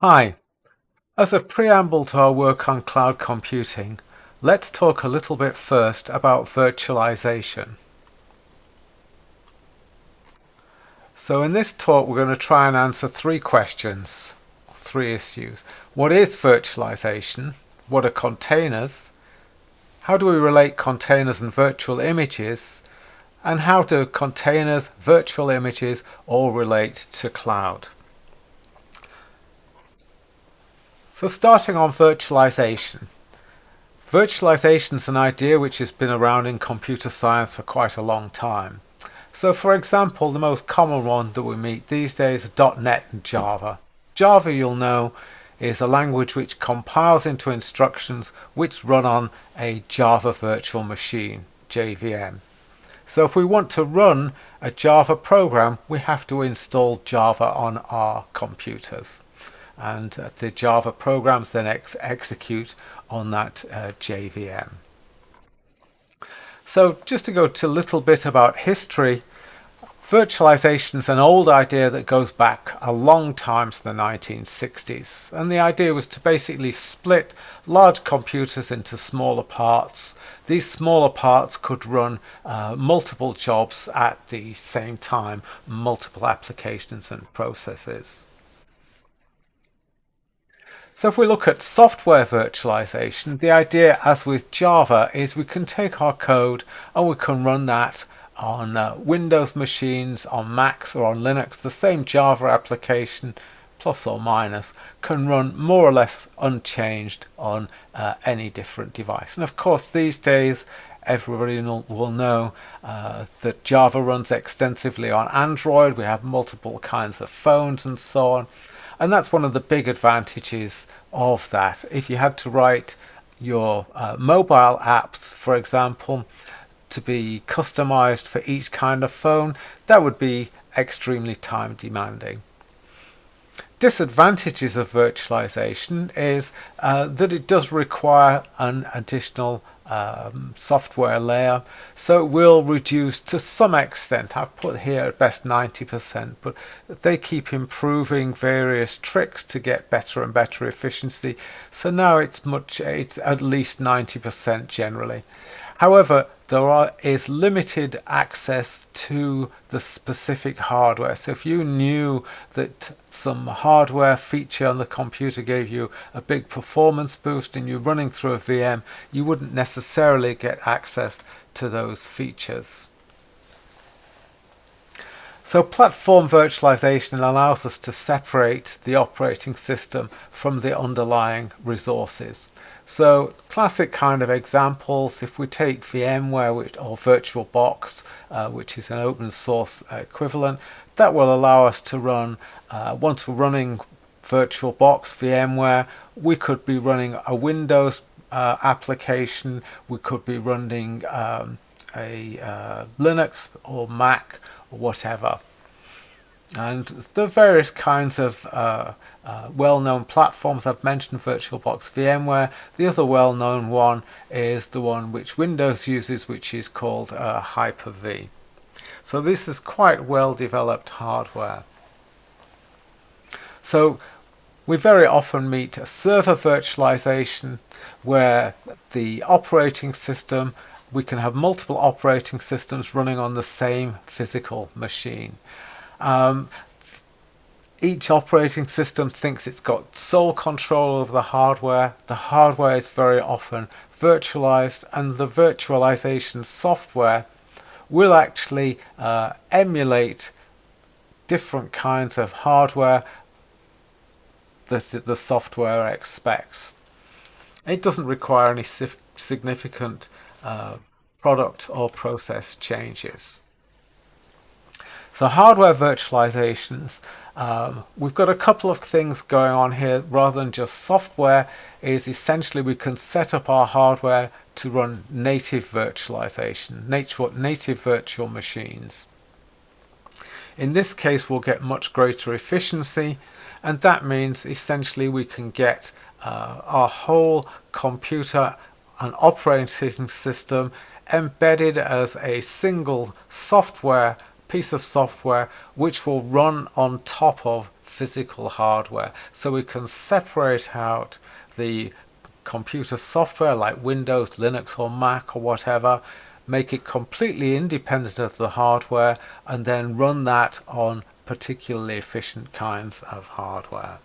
Hi, as a preamble to our work on cloud computing, let's talk a little bit first about virtualization. So in this talk we're going to try and answer three questions, three issues. What is virtualization? What are containers? How do we relate containers and virtual images? And how do containers, virtual images all relate to cloud? So starting on virtualization. Virtualization is an idea which has been around in computer science for quite a long time. So for example, the most common one that we meet these days is .NET and Java. Java, you'll know, is a language which compiles into instructions which run on a Java virtual machine, JVM. So if we want to run a Java program, we have to install Java on our computers. And the Java programs then execute on that JVM. So just to go to a little bit about history, virtualization is an old idea that goes back a long time to the 1960s. And the idea was to basically split large computers into smaller parts. These smaller parts could run multiple jobs at the same time, multiple applications and processes. So if we look at software virtualization, the idea, as with Java, is we can take our code and we can run that on Windows machines, on Macs or on Linux. The same Java application, plus or minus, can run more or less unchanged on any different device. And of course, these days, everybody will know that Java runs extensively on Android. We have multiple kinds of phones and so on. And that's one of the big advantages of that. If you had to write your mobile apps, for example, to be customized for each kind of phone, that would be extremely time demanding. Disadvantages of virtualization is that it does require an additional software layer, so it will reduce to some extent. I've put here at best 90%, but they keep improving various tricks to get better and better efficiency, so now it's at least 90% generally. However, there is limited access to the specific hardware. So if you knew that some hardware feature on the computer gave you a big performance boost and you're running through a VM, you wouldn't necessarily get access to those features. So platform virtualization allows us to separate the operating system from the underlying resources. So classic kind of examples, if we take VMware or VirtualBox, which is an open source equivalent, that will allow us to run, once we're running VirtualBox VMware, we could be running a Windows application, we could be running a Linux or Mac or whatever. And the various kinds of well-known platforms, I've mentioned VirtualBox VMware. The other well-known one is the one which Windows uses, which is called Hyper-V. So this is quite well-developed hardware. So we very often meet a server virtualization where the operating system, we can have multiple operating systems running on the same physical machine. Each operating system thinks it's got sole control of the hardware. The hardware is very often virtualized, and the virtualization software will actually emulate different kinds of hardware that the software expects. It doesn't require any significant product or process changes. So hardware virtualizations, we've got a couple of things going on here rather than just software. Is essentially we can set up our hardware to run native virtualization, native virtual machines. In this case, we'll get much greater efficiency, and that means essentially we can get our whole computer and operating system embedded as a single piece of software which will run on top of physical hardware. So we can separate out the computer software like Windows, Linux or Mac or whatever, make it completely independent of the hardware, and then run that on particularly efficient kinds of hardware.